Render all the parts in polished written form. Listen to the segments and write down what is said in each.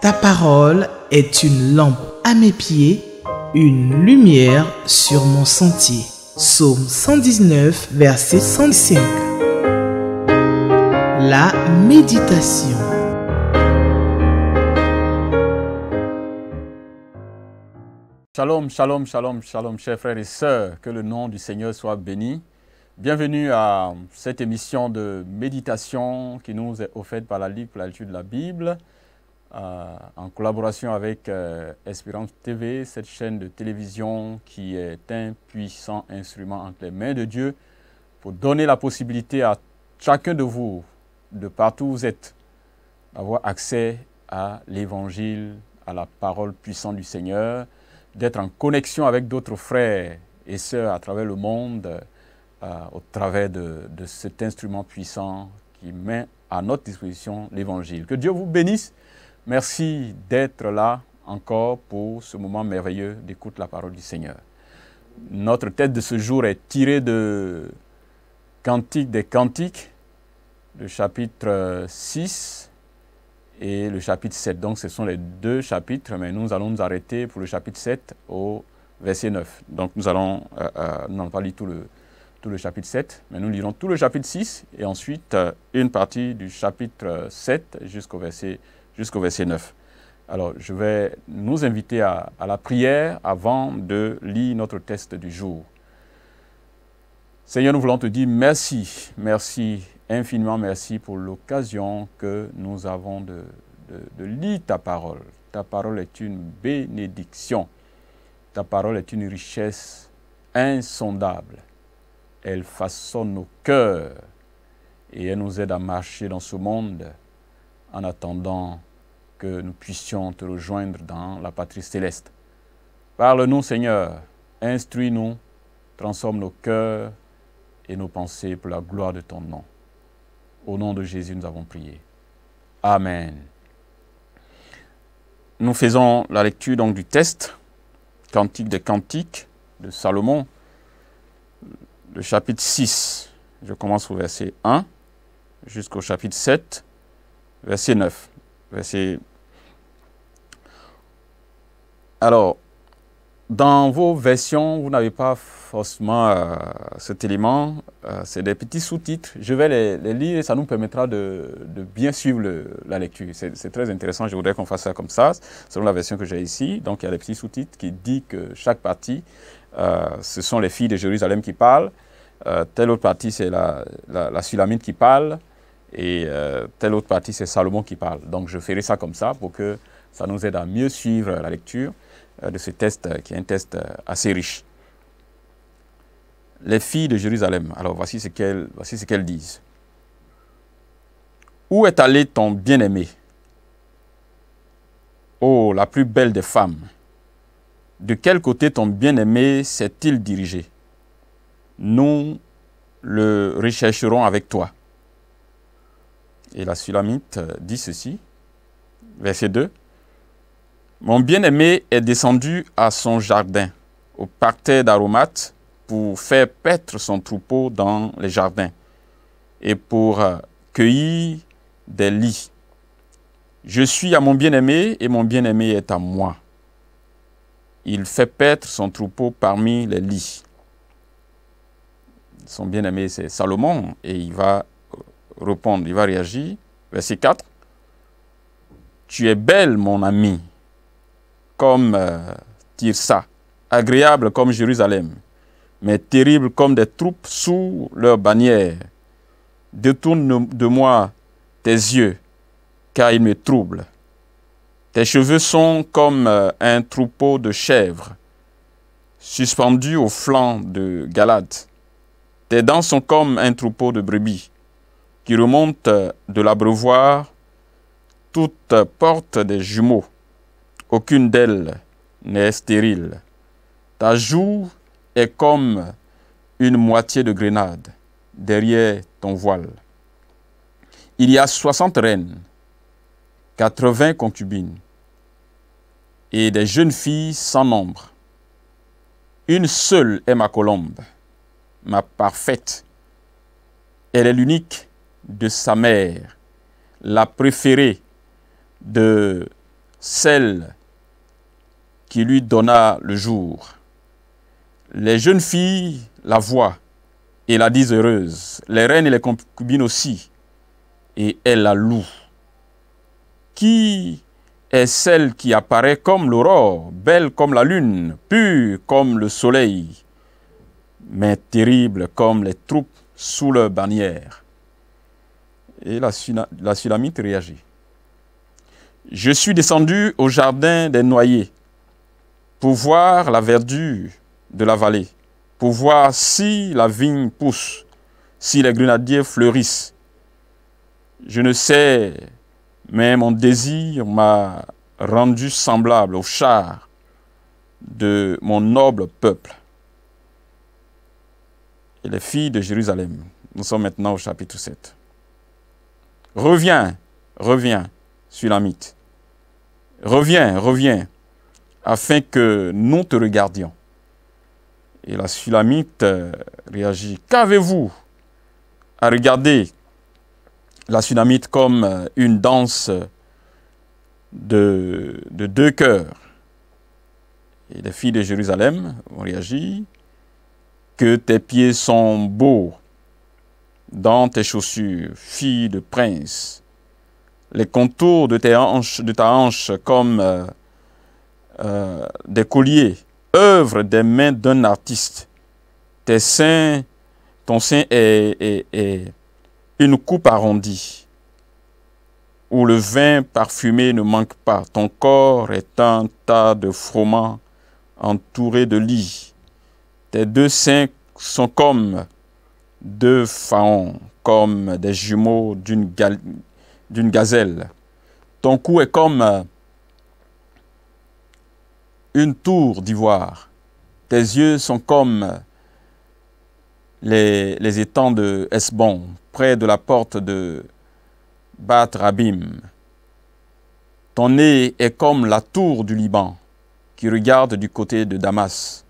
Ta parole est une lampe à mes pieds, une lumière sur mon sentier. Psaume 119, verset 105. La méditation. Shalom, shalom, shalom, shalom, chers frères et sœurs, que le nom du Seigneur soit béni. Bienvenue à cette émission de méditation qui nous est offerte par la Ligue pour la lecture de la Bible, en collaboration avec Espérance TV, cette chaîne de télévision qui est un puissant instrument entre les mains de Dieu pour donner la possibilité à chacun de vous, de partout où vous êtes, d'avoir accès à l'Évangile, à la parole puissante du Seigneur, d'être en connexion avec d'autres frères et sœurs à travers le monde, au travers de cet instrument puissant qui met à notre disposition l'Évangile. Que Dieu vous bénisse. Merci d'être là encore pour ce moment merveilleux d'écoute la parole du Seigneur. Notre texte de ce jour est tiré de Cantique des Cantiques, le chapitre 6 et le chapitre 7. Donc ce sont les deux chapitres, mais nous allons nous arrêter pour le chapitre 7 au verset 9. Donc nous allons, nous n'allons pas lire tout le chapitre 7, mais nous lirons tout le chapitre 6 et ensuite une partie du chapitre 7 jusqu'au verset 9. Alors je vais nous inviter à la prière avant de lire notre texte du jour. Seigneur, nous voulons te dire merci, merci, infiniment merci pour l'occasion que nous avons de lire ta parole. Ta parole est une bénédiction. Ta parole est une richesse insondable. Elle façonne nos cœurs et elle nous aide à marcher dans ce monde en attendant que nous puissions te rejoindre dans la patrie céleste. Parle-nous, Seigneur, instruis-nous, transforme nos cœurs et nos pensées pour la gloire de ton nom. Au nom de Jésus, nous avons prié. Amen. Nous faisons la lecture donc du texte, Cantique des Cantiques de Salomon, le chapitre 6. Je commence au verset 1 jusqu'au chapitre 7, verset 9. Alors, dans vos versions, vous n'avez pas forcément cet élément, c'est des petits sous-titres. Je vais les lire et ça nous permettra de bien suivre la lecture. C'est très intéressant, je voudrais qu'on fasse ça comme ça, selon la version que j'ai ici. Donc il y a des petits sous-titres qui disent que chaque partie, ce sont les filles de Jérusalem qui parlent, telle autre partie c'est la Sulamite qui parle, et telle autre partie c'est Salomon qui parle. Donc je ferai ça comme ça pour que ça nous aide à mieux suivre la lecture de ce texte qui est un texte assez riche. Les filles de Jérusalem, alors voici ce qu'elles disent. Où est allé ton bien-aimé? Oh, la plus belle des femmes! De quel côté ton bien-aimé s'est-il dirigé? Nous le rechercherons avec toi. Et la Sulamite dit ceci, verset 2. Mon bien-aimé est descendu à son jardin, au parterre d'aromates, pour faire paître son troupeau dans les jardins et pour cueillir des lys. Je suis à mon bien-aimé et mon bien-aimé est à moi. Il fait paître son troupeau parmi les lys. Son bien-aimé, c'est Salomon, et il va répondre, il va réagir. Verset 4. Tu es belle, mon ami, comme Tirsa, agréable comme Jérusalem, mais terrible comme des troupes sous leur bannière. Détourne de moi tes yeux, car ils me troublent. Tes cheveux sont comme un troupeau de chèvres, suspendus au flanc de Galade. Tes dents sont comme un troupeau de brebis, qui remontent de l'abreuvoir, toutes portent des jumeaux. Aucune d'elles n'est stérile. Ta joue est comme une moitié de grenade derrière ton voile. Il y a 60 reines, 80 concubines et des jeunes filles sans nombre. Une seule est ma colombe, ma parfaite. Elle est l'unique de sa mère, la préférée de celle qui lui donna le jour. Les jeunes filles la voient et la disent heureuse. Les reines et les concubines aussi, et elles la louent. Qui est celle qui apparaît comme l'aurore, belle comme la lune, pure comme le soleil, mais terrible comme les troupes sous leur bannière? Et la Sulamite réagit. Je suis descendu au jardin des noyers pour voir la verdure de la vallée, pour voir si la vigne pousse, si les grenadiers fleurissent. Je ne sais, mais mon désir m'a rendu semblable au char de mon noble peuple. Et les filles de Jérusalem, nous sommes maintenant au chapitre 7. Reviens, reviens, Sulamite. Reviens, reviens, afin que nous te regardions. Et la Sulamite réagit. Qu'avez-vous à regarder la Sulamite comme une danse de deux cœurs? Et les filles de Jérusalem ont réagi. Que tes pieds sont beaux dans tes chaussures, fille de prince. Les contours de ta hanche comme des colliers, œuvre des mains d'un artiste. Ton sein est une coupe arrondie, où le vin parfumé ne manque pas. Ton corps est un tas de froment entouré de lis. Tes deux seins sont comme deux faons, comme des jumeaux d'une gazelle. Ton cou est comme une tour d'ivoire. Tes yeux sont comme les étangs de Hesbon, près de la porte de Bat Rabim. Ton nez est comme la tour du Liban, qui regarde du côté de Damas.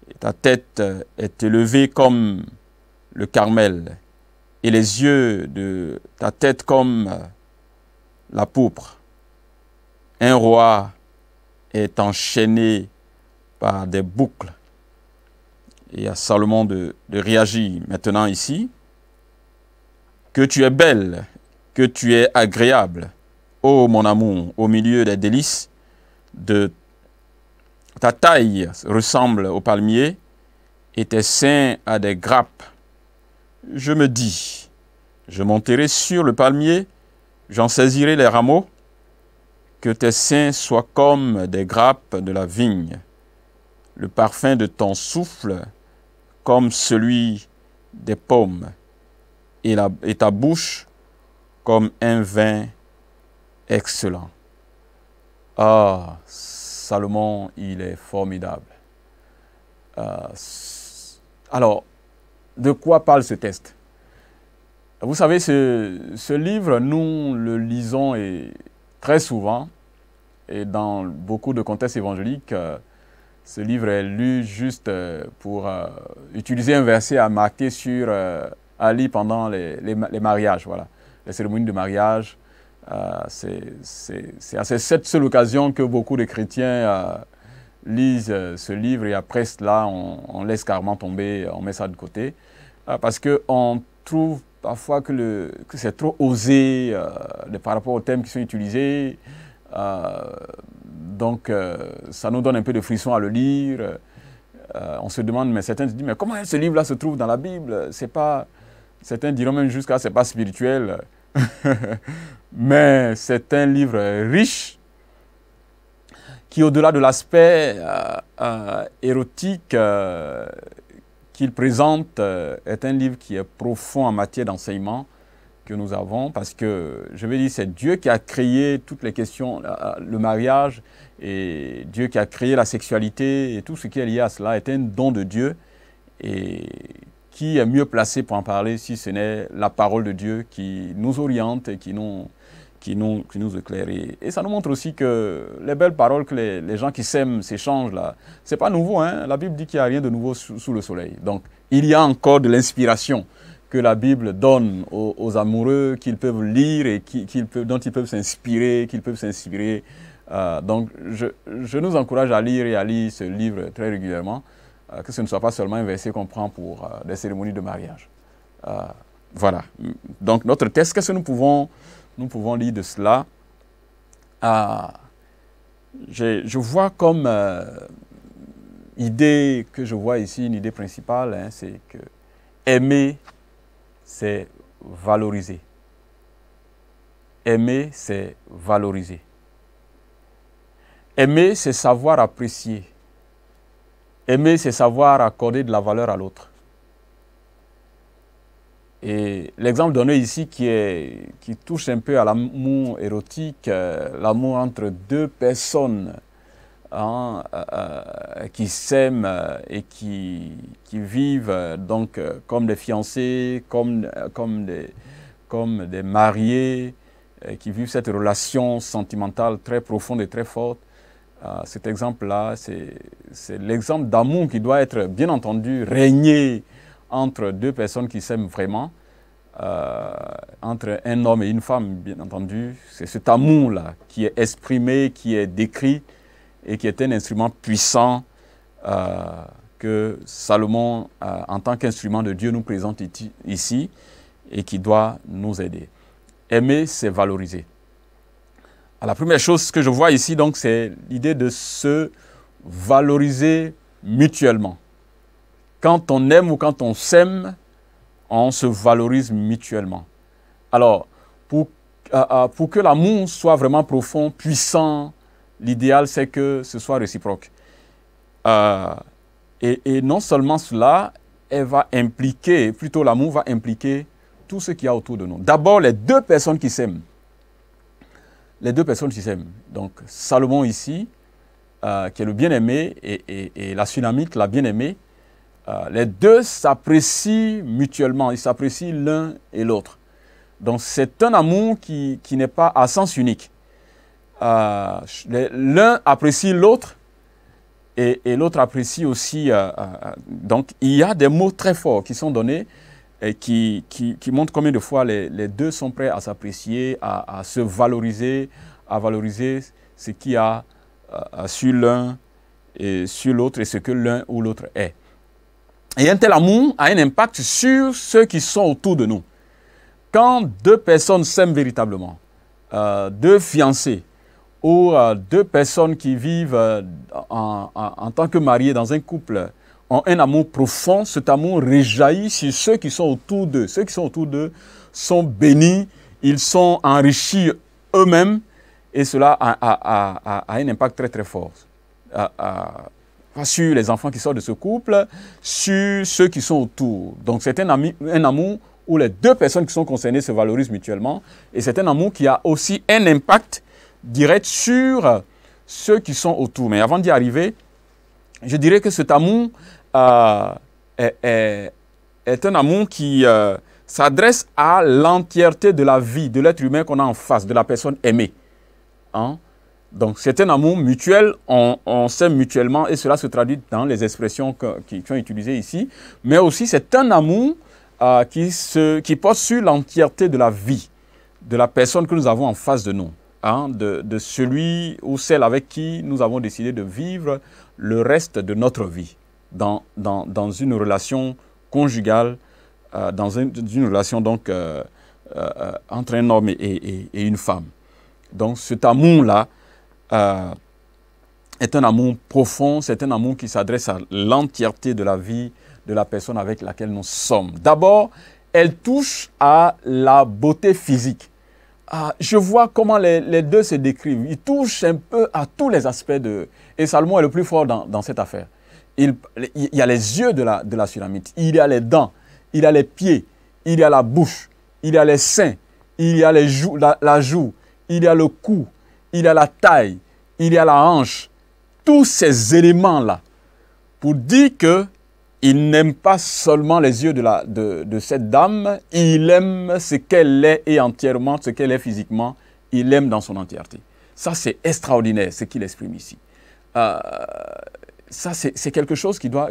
Et ta tête est élevée comme le Carmel, et les yeux de ta tête comme la pourpre. Un roi est enchaîné par des boucles. Et à Salomon de réagir maintenant ici. Que tu es belle, que tu es agréable, ô mon amour, au milieu des délices de ta taille ressemble au palmier et tes seins à des grappes. Je me dis, je monterai sur le palmier, j'en saisirai les rameaux, que tes seins soient comme des grappes de la vigne, le parfum de ton souffle comme celui des pommes, et ta bouche comme un vin excellent. Ah, Salomon, il est formidable. Alors, de quoi parle ce texte? Vous savez, ce livre, nous le lisons très souvent, et dans beaucoup de contextes évangéliques, ce livre est lu juste pour utiliser un verset à marquer sur Ali pendant les mariages, voilà, les cérémonies de mariage. C'est à cette seule occasion que beaucoup de chrétiens lisent ce livre et après cela, on laisse carrément tomber, on met ça de côté. Parce qu'on trouve parfois que c'est trop osé par rapport aux thèmes qui sont utilisés. Donc, ça nous donne un peu de frisson à le lire. On se demande, mais certains se disent, mais comment ce livre-là se trouve dans la Bible? C'est pas, certains diront même jusqu'à c'est pas spirituel. Mais c'est un livre riche qui, au-delà de l'aspect érotique qu'il présente, est un livre qui est profond en matière d'enseignement que nous avons, parce que, je vais dire, c'est Dieu qui a créé toutes les questions, le mariage, et Dieu qui a créé la sexualité, et tout ce qui est lié à cela est un don de Dieu, et qui est mieux placé pour en parler si ce n'est la parole de Dieu qui nous oriente et qui nous éclaire. Et ça nous montre aussi que les belles paroles que les gens qui s'aiment s'échangent là, c'est pas nouveau, hein? La Bible dit qu'il n'y a rien de nouveau sous le soleil. Donc, il y a encore de l'inspiration que la Bible donne aux amoureux, qu'ils peuvent lire et dont ils peuvent s'inspirer, donc, je nous encourage à lire et à lire ce livre très régulièrement, que ce ne soit pas seulement un verset qu'on prend pour des cérémonies de mariage. Voilà. Donc, notre texte, qu'est-ce que nous pouvons lire de cela? Je vois comme idée que je vois ici, une idée principale, hein, c'est que aimer, c'est valoriser. Aimer, c'est valoriser. Aimer, c'est savoir apprécier. Aimer, c'est savoir accorder de la valeur à l'autre. Et l'exemple donné ici qui touche un peu à l'amour érotique, l'amour entre deux personnes qui s'aiment et qui vivent donc comme des fiancés, comme des mariés, qui vivent cette relation sentimentale très profonde et très forte. Cet exemple-là, c'est l'exemple d'amour qui doit être, bien entendu, régné entre deux personnes qui s'aiment vraiment, entre un homme et une femme, bien entendu. C'est cet amour-là qui est exprimé, qui est décrit et qui est un instrument puissant que Salomon, en tant qu'instrument de Dieu, nous présente ici et qui doit nous aider. Aimer, c'est valoriser. La première chose que je vois ici, donc, c'est l'idée de se valoriser mutuellement. Quand on aime ou quand on s'aime, on se valorise mutuellement. Alors, pour que l'amour soit vraiment profond, puissant, l'idéal, c'est que ce soit réciproque. Et non seulement cela, l'amour va impliquer tout ce qu'il y a autour de nous. D'abord, les deux personnes qui s'aiment. Les deux personnes qui s'aiment. Donc, Salomon ici, qui est le bien-aimé, et la Sunamite, la bien-aimée, les deux s'apprécient mutuellement, ils s'apprécient l'un et l'autre. Donc, c'est un amour qui n'est pas à sens unique. L'un apprécie l'autre et l'autre apprécie aussi. Donc, il y a des mots très forts qui sont donnés et qui montrent combien de fois les deux sont prêts à s'apprécier, à se valoriser, à valoriser ce qu'il y a sur l'un et sur l'autre et ce que l'un ou l'autre est. Et un tel amour a un impact sur ceux qui sont autour de nous. Quand deux personnes s'aiment véritablement, deux fiancés ou deux personnes qui vivent en tant que mariés dans un couple ont un amour profond, cet amour réjaillit sur ceux qui sont autour d'eux. Ceux qui sont autour d'eux sont bénis, ils sont enrichis eux-mêmes et cela a un impact très très fort. Sur les enfants qui sortent de ce couple, sur ceux qui sont autour. Donc c'est un amour où les deux personnes qui sont concernées se valorisent mutuellement et c'est un amour qui a aussi un impact direct sur ceux qui sont autour. Mais avant d'y arriver, je dirais que cet amour est un amour qui s'adresse à l'entièreté de la vie de l'être humain qu'on a en face, de la personne aimée. Hein? Donc c'est un amour mutuel, on s'aime mutuellement et cela se traduit dans les expressions qui sont utilisées ici. Mais aussi c'est un amour qui porte sur l'entièreté de la vie de la personne que nous avons en face de nous. Hein, de celui ou celle avec qui nous avons décidé de vivre le reste de notre vie dans une relation conjugale, dans une relation donc entre un homme et une femme. Donc cet amour-là est un amour profond, c'est un amour qui s'adresse à l'entièreté de la vie de la personne avec laquelle nous sommes. D'abord, elle touche à la beauté physique. Je vois comment les deux se décrivent. Ils touchent un peu à tous les aspects de... Et Salomon est le plus fort dans cette affaire. Il y a les yeux de la Sunamite, il y a les dents, il y a les pieds, il y a la bouche, il y a les seins, il y a les joues, la joue, il y a le cou, il y a la taille, il y a la hanche. Tous ces éléments-là, pour dire que il n'aime pas seulement les yeux de cette dame, il aime ce qu'elle est et entièrement, ce qu'elle est physiquement, il aime dans son entièreté. Ça, c'est extraordinaire, ce qu'il exprime ici. Ça, c'est quelque chose qui doit...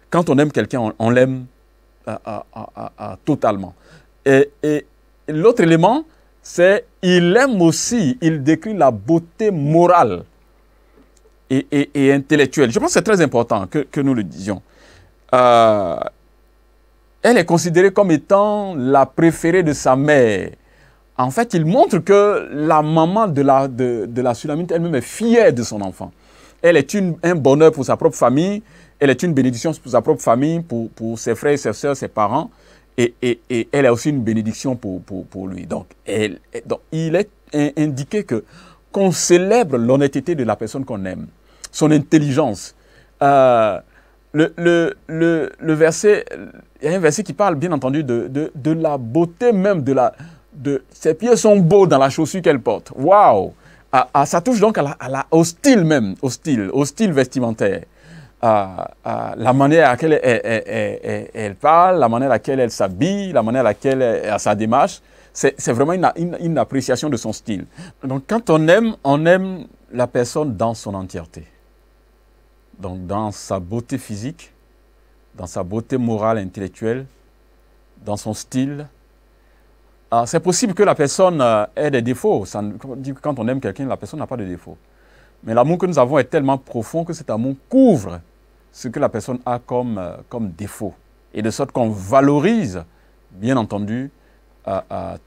Quand on aime quelqu'un, on l'aime totalement. Et l'autre élément, c'est il aime aussi, il décrit la beauté morale et intellectuelle. Je pense que c'est très important que nous le disions. Elle est considérée comme étant la préférée de sa mère. En fait, il montre que la maman de la Sulamite elle-même est fière de son enfant. Elle est un bonheur pour sa propre famille, elle est une bénédiction pour sa propre famille, pour ses frères, ses sœurs, ses parents, et elle est aussi une bénédiction pour lui. Donc, il est indiqué qu'on célèbre l'honnêteté de la personne qu'on aime, son intelligence. Le verset, il y a un verset qui parle bien entendu de la beauté même ses pieds sont beaux dans la chaussure qu'elle porte. Waouh! Ça touche donc au style même, au style vestimentaire. La manière à laquelle elle parle, la manière à laquelle elle s'habille, la manière à laquelle elle a sa démarche. C'est vraiment une appréciation de son style. Donc quand on aime la personne dans son entièreté. Donc dans sa beauté physique, dans sa beauté morale, intellectuelle, dans son style. C'est possible que la personne ait des défauts. Quand on aime quelqu'un, la personne n'a pas de défauts. Mais l'amour que nous avons est tellement profond que cet amour couvre ce que la personne a comme défaut. Et de sorte qu'on valorise, bien entendu,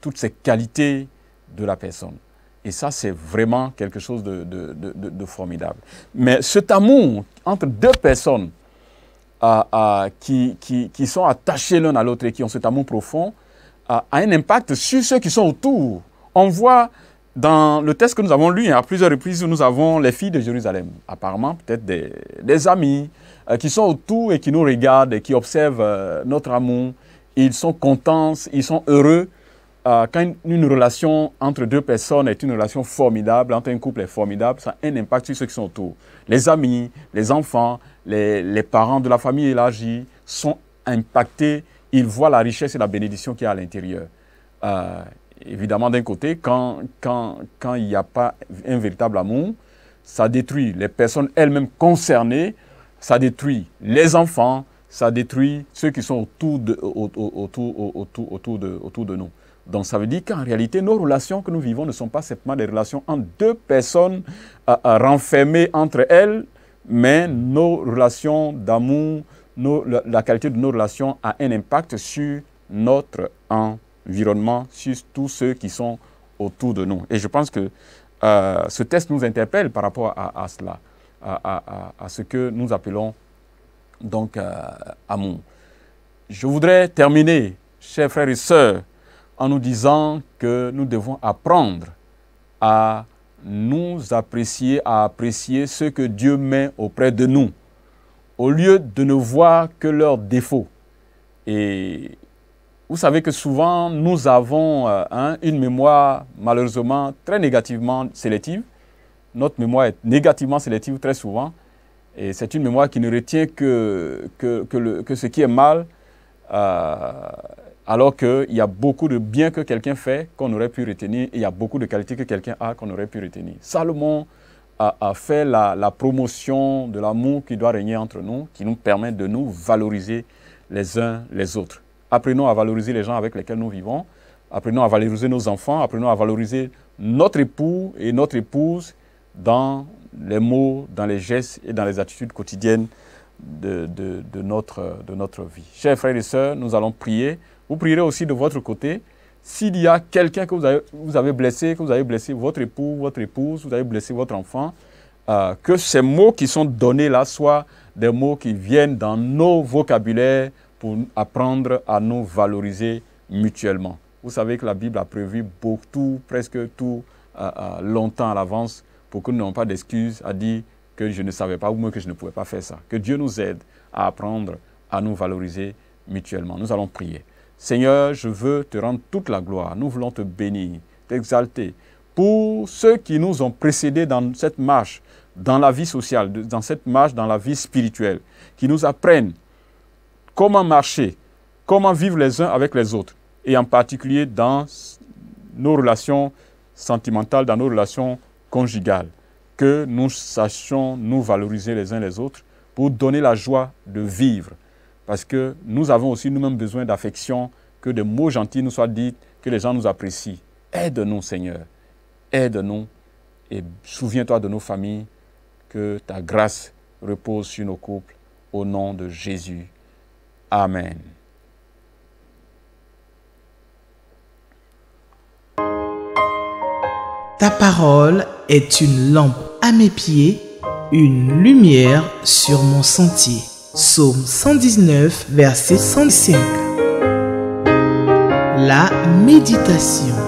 toutes ces qualités de la personne. Et ça, c'est vraiment quelque chose de formidable. Mais cet amour entre deux personnes qui sont attachées l'un à l'autre et qui ont cet amour profond, a un impact sur ceux qui sont autour. On voit dans le texte que nous avons lu, à plusieurs reprises, nous avons les filles de Jérusalem. Apparemment, peut-être des amis qui sont autour et qui nous regardent et qui observent notre amour. Ils sont contents, ils sont heureux. Quand une relation entre deux personnes est une relation formidable, entre un couple est formidable, ça a un impact sur ceux qui sont autour. Les amis, les enfants, les parents de la famille élargie sont impactés. Ils voient la richesse et la bénédiction qu'il y a à l'intérieur. Évidemment, d'un côté, quand il n'y a pas un véritable amour, ça détruit les personnes elles-mêmes concernées, ça détruit les enfants, ça détruit ceux qui sont autour de nous. Donc ça veut dire qu'en réalité, nos relations que nous vivons ne sont pas simplement des relations entre deux personnes renfermées entre elles, mais nos relations d'amour, la qualité de nos relations a un impact sur notre environnement, sur tous ceux qui sont autour de nous. Et je pense que ce texte nous interpelle par rapport à cela, à ce que nous appelons donc amour. Je voudrais terminer, chers frères et sœurs, en nous disant que nous devons apprendre à nous apprécier, à apprécier ce que Dieu met auprès de nous, au lieu de ne voir que leurs défauts. Et vous savez que souvent, nous avons une mémoire malheureusement très négativement sélective. Notre mémoire est négativement sélective très souvent. Et c'est une mémoire qui ne retient que ce qui est mal, alors qu'il y a beaucoup de bien que quelqu'un fait qu'on aurait pu retenir, et il y a beaucoup de qualités que quelqu'un a qu'on aurait pu retenir. Salomon a fait la promotion de l'amour qui doit régner entre nous, qui nous permet de nous valoriser les uns les autres. Apprenons à valoriser les gens avec lesquels nous vivons, apprenons à valoriser nos enfants, apprenons à valoriser notre époux et notre épouse dans les mots, dans les gestes et dans les attitudes quotidiennes de notre vie. Chers frères et sœurs, nous allons prier. Vous prierez aussi de votre côté. S'il y a quelqu'un que vous avez blessé, que vous avez blessé votre époux, votre épouse, vous avez blessé votre enfant, que ces mots qui sont donnés là soient des mots qui viennent dans nos vocabulaires pour apprendre à nous valoriser mutuellement. Vous savez que la Bible a prévu beaucoup, presque tout, longtemps à l'avance pour que nous n'ayons pas d'excuses à dire que je ne savais pas ou même que je ne pouvais pas faire ça. Que Dieu nous aide à apprendre à nous valoriser mutuellement. Nous allons prier. Seigneur, je veux te rendre toute la gloire. Nous voulons te bénir, t'exalter. Pour ceux qui nous ont précédés dans cette marche, dans la vie sociale, dans cette marche, dans la vie spirituelle, qui nous apprennent comment marcher, comment vivre les uns avec les autres, et en particulier dans nos relations sentimentales, dans nos relations conjugales, que nous sachions nous valoriser les uns les autres pour donner la joie de vivre, Parce que nous avons aussi nous-mêmes besoin d'affection, que des mots gentils nous soient dits, que les gens nous apprécient. Aide-nous, Seigneur. Aide-nous et souviens-toi de nos familles, que ta grâce repose sur nos couples. Au nom de Jésus. Amen. Ta parole est une lampe à mes pieds, une lumière sur mon sentier. Psaume 119, verset 105. La méditation.